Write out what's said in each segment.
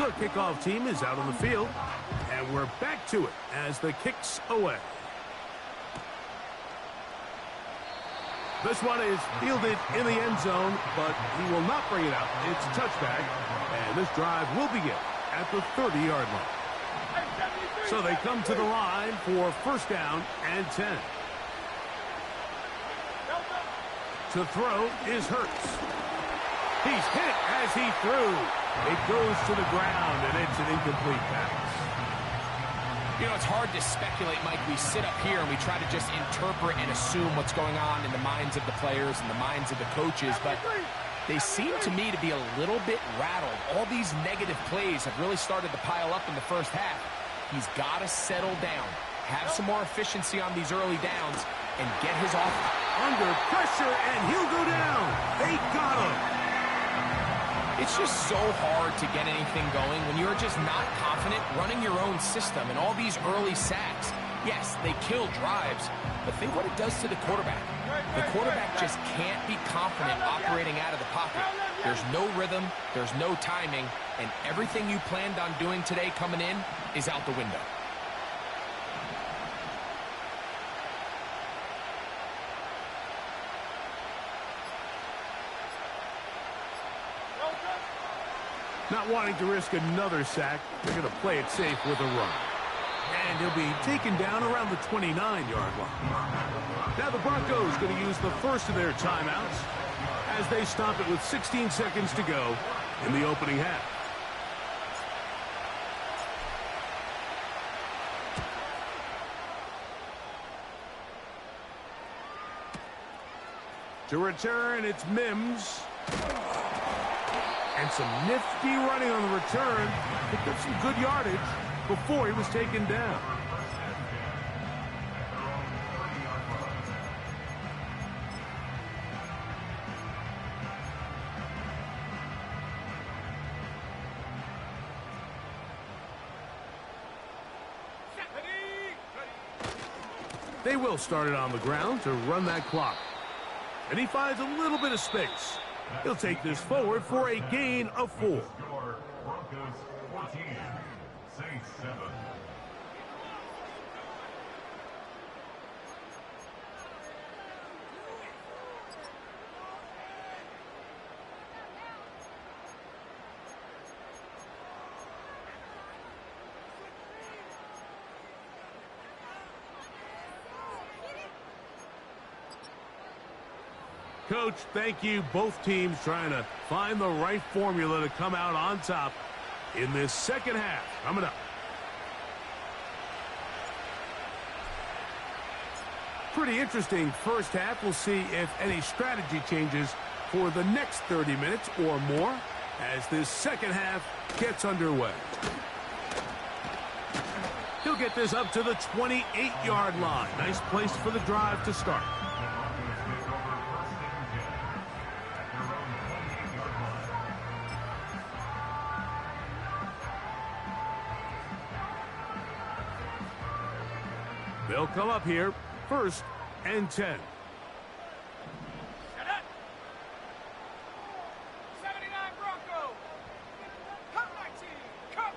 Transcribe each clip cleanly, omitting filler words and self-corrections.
The kickoff team is out on the field, and we're back to it as the kick's away. This one is fielded in the end zone, but he will not bring it out. It's a touchback, and this drive will begin at the 30-yard line. So they come to the line for first down and 10. To throw is Hurts. He's hit as he threw. It goes to the ground, and it's an incomplete pass. You know, it's hard to speculate, Mike. We sit up here and we try to just interpret and assume what's going on in the minds of the players and the minds of the coaches, but they seem to me to be a little bit rattled. All these negative plays have really started to pile up in the first half. He's got to settle down, have some more efficiency on these early downs, and get his offense under pressure, and he'll go down. They got him. It's just so hard to get anything going when you're just not confident running your own system, and all these early sacks. Yes, they kill drives, but think what it does to the quarterback. The quarterback just can't be confident operating out of the pocket. There's no rhythm, there's no timing, and everything you planned on doing today coming in is out the window. Not wanting to risk another sack, they're going to play it safe with a run. And he'll be taken down around the 29-yard line. Now the Broncos going to use the first of their timeouts as they stop it with 16 seconds to go in the opening half. To return, it's Mims. And some nifty running on the return. Picked up some good yardage before he was taken down. They will start it on the ground to run that clock. And he finds a little bit of space. He'll take this forward for a gain of 4. Broncos 14, Saints 7. Coach, thank you. Both teams trying to find the right formula to come out on top in this second half. Coming up. Pretty interesting first half. We'll see if any strategy changes for the next 30 minutes or more as this second half gets underway. He'll get this up to the 28-yard line. Nice place for the drive to start. They'll come up here, first and 10. 79 Broncos. Cup 19. Cup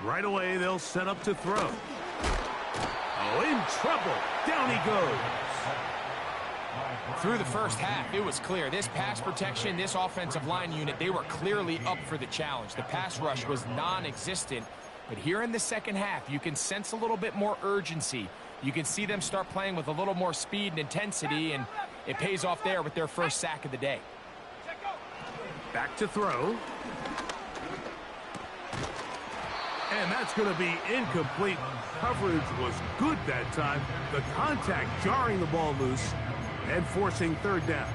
19. Right away, they'll set up to throw. Oh, in trouble. Down he goes. Through the first half, it was clear. This pass protection, this offensive line unit, they were clearly up for the challenge. The pass rush was non-existent. But here in the second half, you can sense a little bit more urgency. You can see them start playing with a little more speed and intensity, and it pays off there with their first sack of the day. Back to throw. And that's going to be incomplete. Coverage was good that time. The contact jarring the ball loose and forcing third down.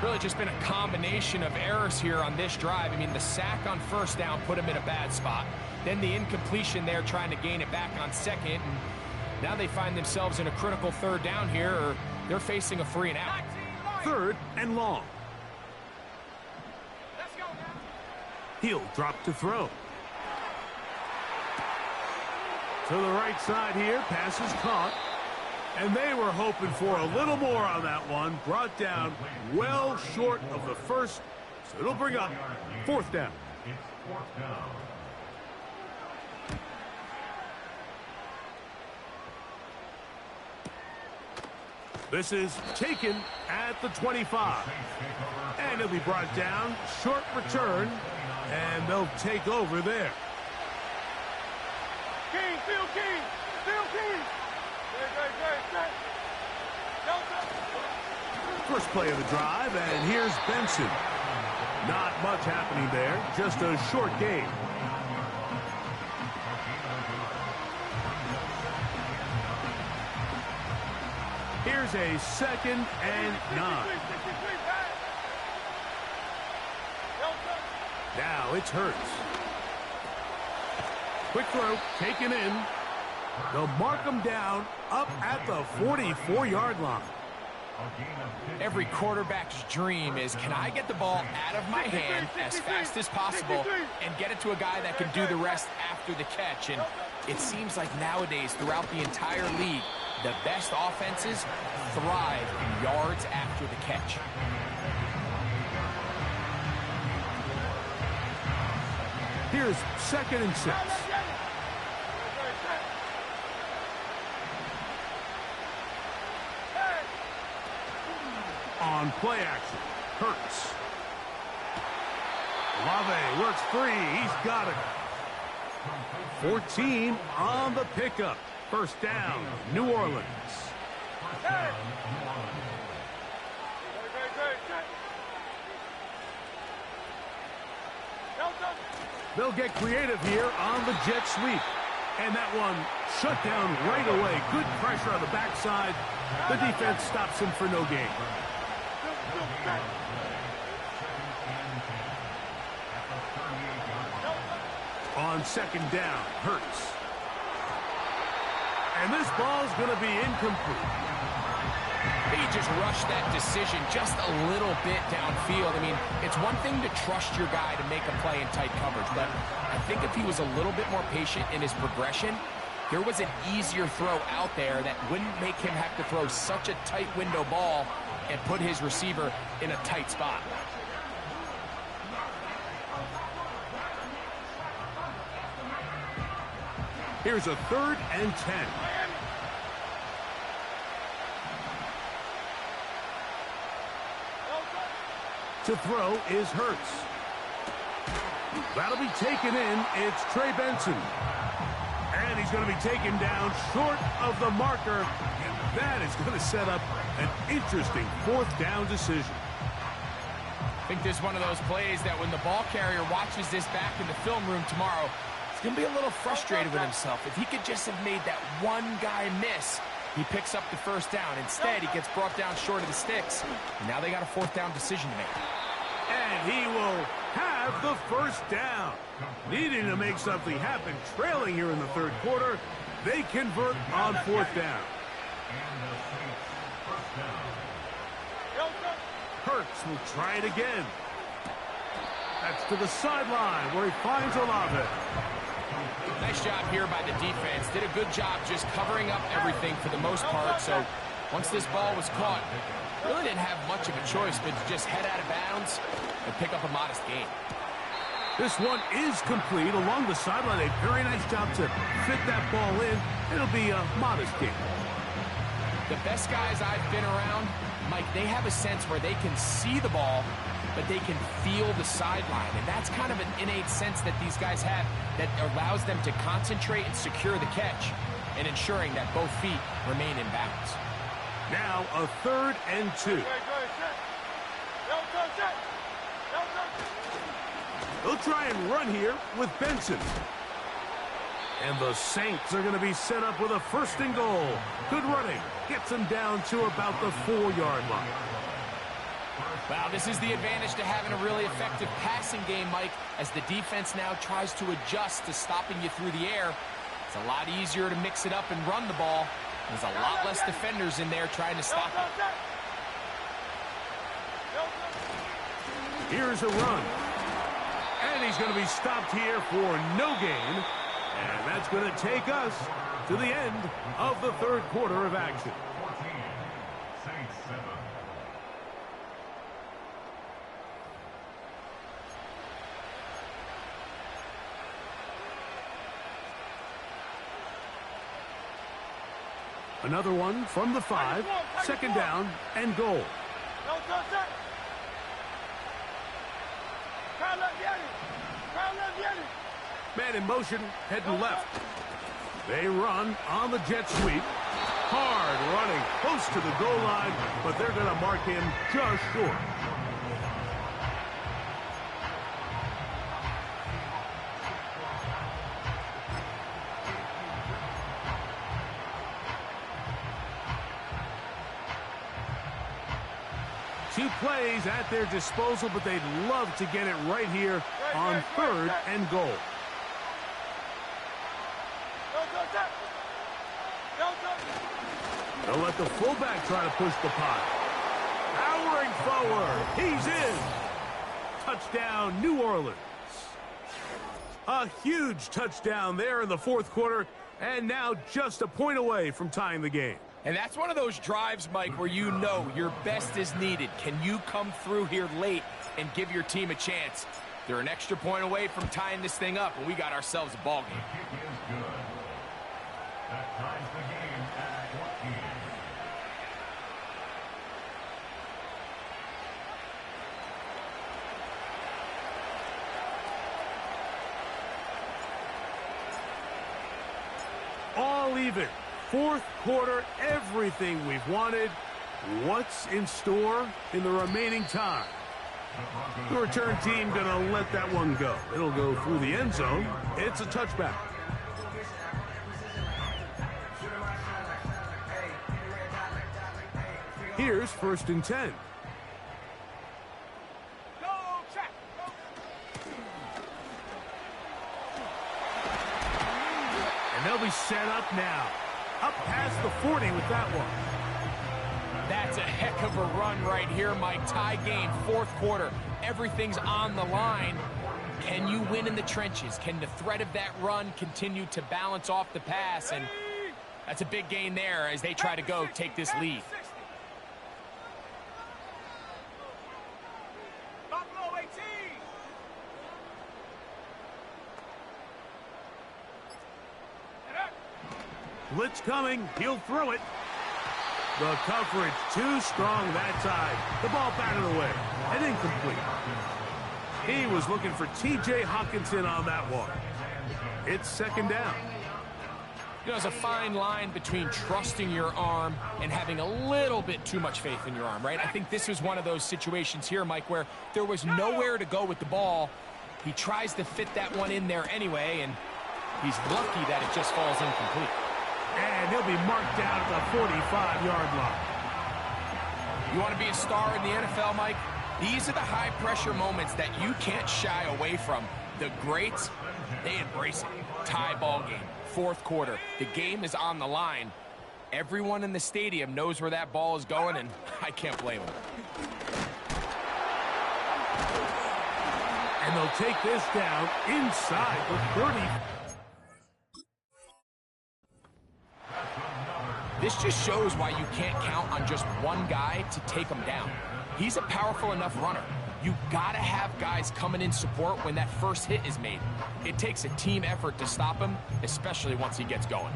Really just been a combination of errors here on this drive. I mean, the sack on first down put him in a bad spot. Then the incompletion there trying to gain it back on second. And now they find themselves in a critical third down here, or they're facing a 3 and out. Third and long. Let's go now. He'll drop to throw. To the right side here, pass is caught. And they were hoping for a little more on that one. Brought down well short of the first. So it'll bring up fourth down. It's fourth down. This is taken at the 25. And he'll be brought down. Short return. And they'll take over there. King, Phil King. Phil King. Great. First play of the drive, and here's Benson. Not much happening there, just a short game. Here's a 2nd and 9. Now it's Hurts. Quick throw, taken in. They'll mark him down up at the 44-yard line. Every quarterback's dream is, can I get the ball out of my hand as fast as possible and get it to a guy that can do the rest after the catch? And it seems like nowadays, throughout the entire league, the best offenses thrive in yards after the catch. Here's 2nd and 6. On play action, Hurts. Olave works free. He's got it. 14 on the pickup. First down, New Orleans. They'll get creative here on the jet sweep. And that one shut down right away. Good pressure on the backside. The defense stops him for no gain. On 2nd down, Hurts. And this ball's going to be incomplete. He just rushed that decision just a little bit downfield. I mean, it's one thing to trust your guy to make a play in tight coverage, but I think if he was a little bit more patient in his progression, there was an easier throw out there that wouldn't make him have to throw such a tight window ball and put his receiver in a tight spot. Here's a 3rd and 10. To throw is Hurts. That'll be taken in. It's Trey Benson. And he's going to be taken down short of the marker. And that is going to set up an interesting 4th down decision. I think this is one of those plays that when the ball carrier watches this back in the film room tomorrow, he's going to be a little frustrated with himself. If he could just have made that one guy miss, he picks up the 1st down. Instead, he gets brought down short of the sticks. And now they got a 4th down decision to make. And he will have the 1st down. Needing to make something happen, trailing here in the 3rd quarter. They convert on 4th down. Hurts will try it again. That's to the sideline where he finds Olave. Nice job here by the defense. Did a good job just covering up everything for the most part. So once this ball was caught, really didn't have much of a choice but to just head out of bounds and pick up a modest gain. This one is complete along the sideline. A very nice job to fit that ball in. It'll be a modest gain. The best guys I've been around, Mike, they have a sense where they can see the ball, but they can feel the sideline. And that's kind of an innate sense that these guys have that allows them to concentrate and secure the catch and ensuring that both feet remain in bounds. Now a 3rd and 2. They'll try and run here with Benson. And the Saints are going to be set up with a 1st and goal. Good running. Gets them down to about the 4-yard line. Well, this is the advantage to having a really effective passing game, Mike, as the defense now tries to adjust to stopping you through the air. It's a lot easier to mix it up and run the ball. There's a lot less defenders in there trying to stop it. Here's a run. And he's going to be stopped here for no gain. And that's going to take us to the end of the 3rd quarter of action. 14, Saints 7. Another one from the 5. Second down and goal. No touch that. Crowd left, Yanni. Crowd left, Yanni. Man in motion, heading left. They run on the jet sweep. Hard running, close to the goal line, but they're going to mark him just short. Two plays at their disposal, but they'd love to get it right here on third and goal. They'll let the fullback try to push the punt. Powering forward. He's in. Touchdown, New Orleans. A huge touchdown there in the fourth quarter, and now just a point away from tying the game. And that's one of those drives, Mike, where you know your best is needed. Can you come through here late and give your team a chance? They're an extra point away from tying this thing up, and we got ourselves a ball game. Kick is good. That ties the game at 14. All even. Fourth quarter, everything we've wanted. What's in store in the remaining time? The return team going to let that one go. It'll go through the end zone. It's a touchback. Here's 1st and 10. Go, check. And they'll be set up now. Up past the 40 with that one. That's a heck of a run right here, Mike. Tie game, fourth quarter. Everything's on the line. Can you win in the trenches? Can the threat of that run continue to balance off the pass? And that's a big gain there as they try to go take this lead. Buffalo 18. Blitz coming. He'll throw it. The coverage too strong that time. The ball batted away and incomplete. He was looking for T.J. Hawkinson on that one. It's second down. You know, there's a fine line between trusting your arm and having a little bit too much faith in your arm, right? I think this was one of those situations here, Mike, where there was nowhere to go with the ball. He tries to fit that one in there anyway, and he's lucky that it just falls incomplete. And he'll be marked down at the 45-yard line. You want to be a star in the NFL, Mike? These are the high-pressure moments that you can't shy away from. The greats, they embrace it. Tie ball game, fourth quarter. The game is on the line. Everyone in the stadium knows where that ball is going, and I can't blame them. And they'll take this down inside the 30. This just shows why you can't count on just one guy to take him down. He's a powerful enough runner. You gotta have guys coming in support when that first hit is made. It takes a team effort to stop him, especially once he gets going.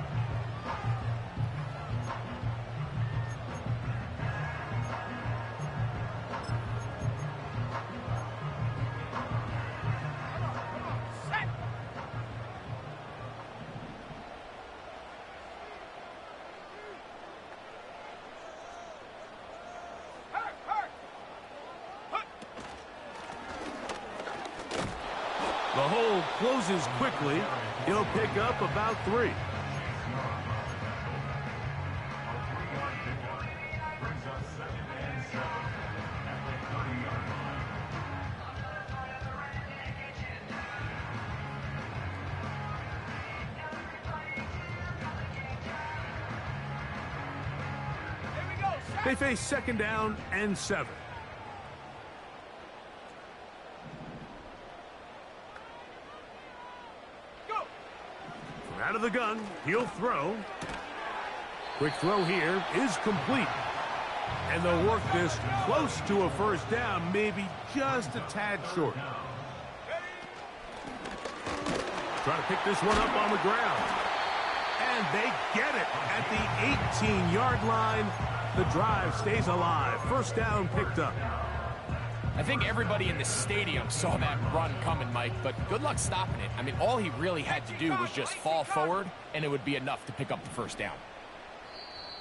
The hole closes quickly. He'll pick up about 3. They face second down and 7. Out of the gun, he'll throw. Quick throw here is complete. And they'll work this close to a first down, maybe just a tad short. Try to pick this one up on the ground. And And they get it at the 18-yard line. The drive stays alive. First down picked up. I think everybody in the stadium saw that run coming, Mike, but good luck stopping it. I mean, all he really had to do was just fall forward, and it would be enough to pick up the first down.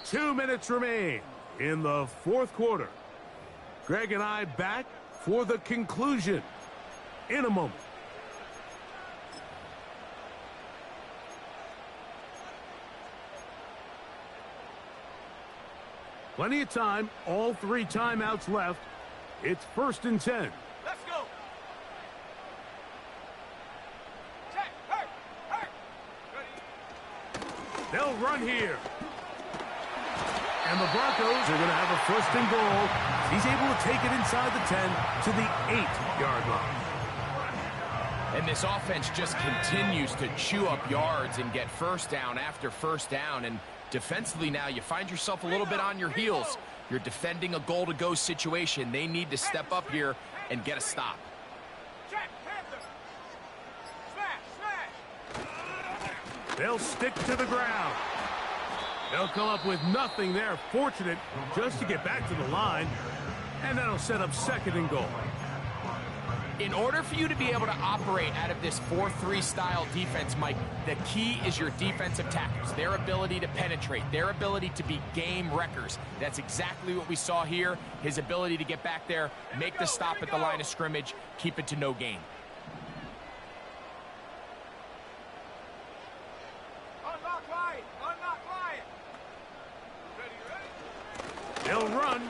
2 minutes remain in the fourth quarter. Greg and I back for the conclusion in a moment. Plenty of time, all 3 timeouts left. It's 1st and 10. Let's go. Check. Hurt. Ready. They'll run here. And the Broncos are going to have a 1st and goal. He's able to take it inside the 10 to the 8-yard line. And this offense just continues to chew up yards and get first down after first down. And defensively now, you find yourself a little bit on your heels. You're defending a goal-to-go situation. They need to step up here and get a stop. Check. Panther. Smash. They'll stick to the ground. They'll come up with nothing there. Fortunate just to get back to the line. And that'll set up 2nd and goal. In order for you to be able to operate out of this 4-3 style defense, Mike, the key is your defensive tackles, their ability to penetrate, their ability to be game wreckers. That's exactly what we saw here, his ability to get back there, make the stop at the line of scrimmage, keep it to no gain. Unlock line. Ready. They'll run.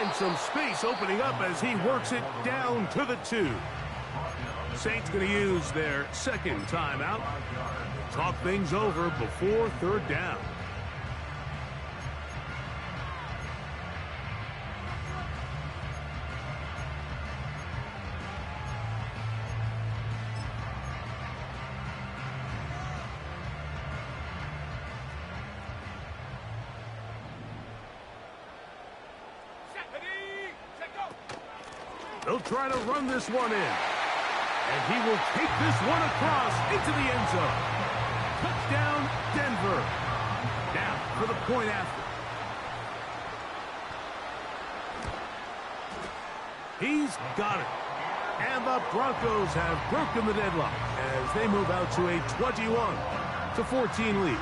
And some space opening up as he works it down to the 2. Saints going to use their 2nd timeout. Talk things over before 3rd down. They'll try to run this one in. And he will take this one across into the end zone. Touchdown, Denver. Now for the point after. He's got it. And the Broncos have broken the deadlock as they move out to a 21-14 lead.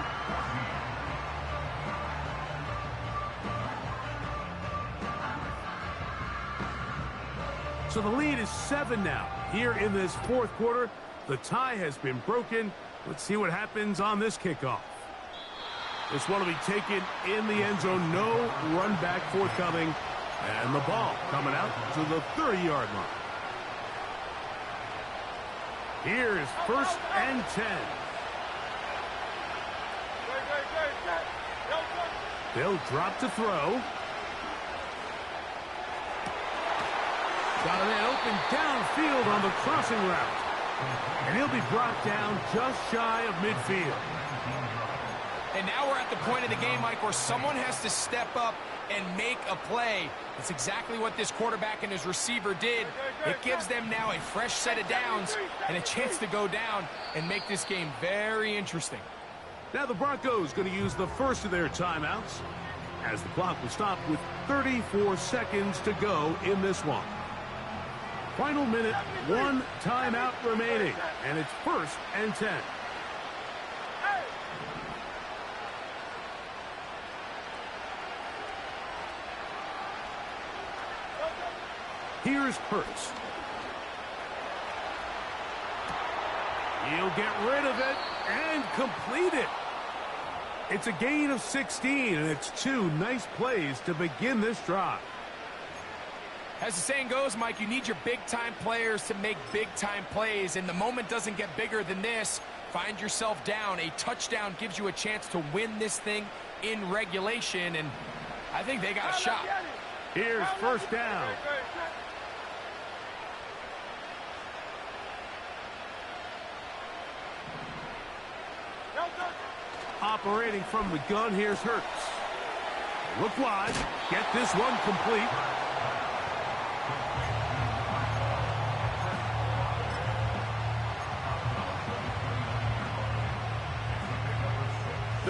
So the lead is 7 now. Here in this 4th quarter, the tie has been broken. Let's see what happens on this kickoff. This one will be taken in the end zone. No run back forthcoming. And the ball coming out to the 30-yard line. Here is 1st and 10. They'll drop to throw. Got a man open downfield on the crossing route. And he'll be brought down just shy of midfield. And now we're at the point of the game, Mike, where someone has to step up and make a play. It's exactly what this quarterback and his receiver did. It gives them now a fresh set of downs and a chance to go down and make this game very interesting. Now the Broncos going to use the first of their timeouts as the clock will stop with 34 seconds to go in this one. Final minute, 1 timeout remaining, and it's 1st and 10. Here's Hurts. He'll get rid of it and complete it. It's a gain of 16, and it's 2 nice plays to begin this drive. As the saying goes, Mike, you need your big-time players to make big-time plays, and the moment doesn't get bigger than this. Find yourself down. A touchdown gives you a chance to win this thing in regulation, and I think they got a shot. Here's 1st down. Operating from the gun, here's Hurts. Look wide. Get this one complete.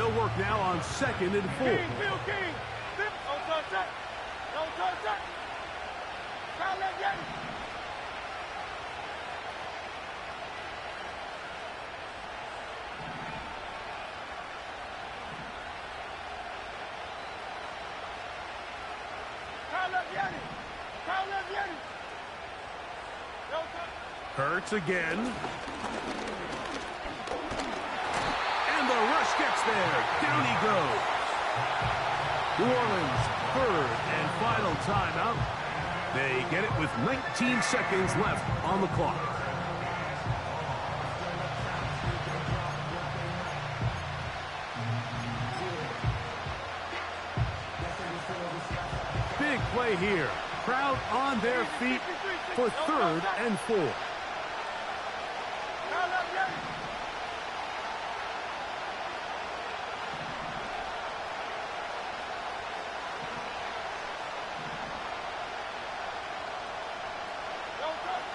They'll work now on 2nd and 4. King, Bill King. Don't touch that. Don't touch that. Foul left, Yanni. Foul left, Yanni. Foul left, Yanni. Don't touch. Hurts again. And the rush gets there. Down he goes. New Orleans, 3rd and final timeout. They get it with 19 seconds left on the clock. Big play here. Crowd on their feet for 3rd and 4. Foul left, Yanni. Don't touch.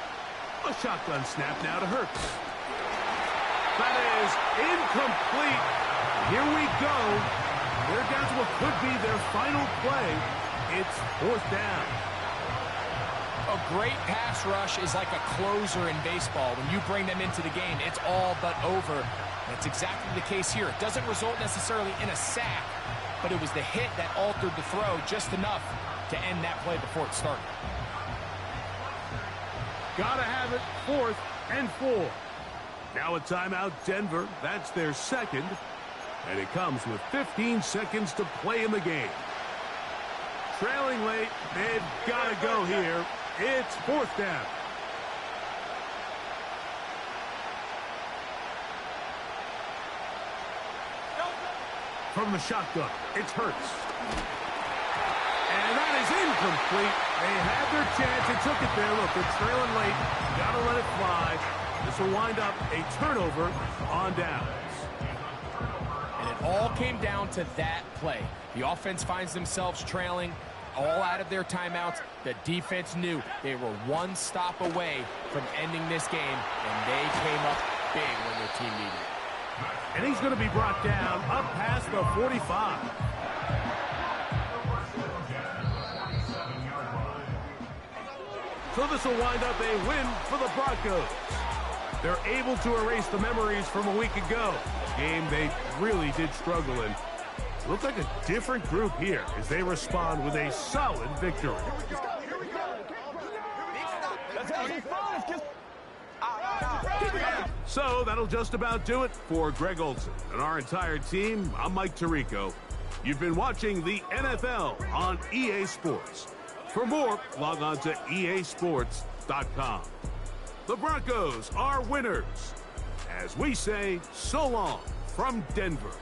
A shotgun snap now to Hurts. That is incomplete. Here we go. They're down to what could be their final play. It's 4th down. A great pass rush is like a closer in baseball. When you bring them into the game, it's all but over. That's exactly the case here. It doesn't result necessarily in a sack, but it was the hit that altered the throw just enough to end that play before it started. Gotta have it, 4th and 4. Now a timeout, Denver. That's their 2nd. And it comes with 15 seconds to play in the game. Trailing late, they've got to go here. It's 4th down. From the shotgun, it's Hurts. And that is incomplete. They had their chance and took it there. Look, they're trailing late. Got to let it fly. This will wind up a turnover on downs. And it all came down to that play. The offense finds themselves trailing, all out of their timeouts. The defense knew they were one stop away from ending this game, and they came up big when their team needed it. And he's going to be brought down up past the 45. So this will wind up a win for the Broncos. They're able to erase the memories from a week ago. Game they really did struggle in. Looks like a different group here as they respond with a solid victory. So that'll just about do it for Greg Olsen and our entire team. I'm Mike Tirico. You've been watching the NFL on EA Sports. For more, log on to easports.com. The Broncos are winners. As we say, so long from Denver.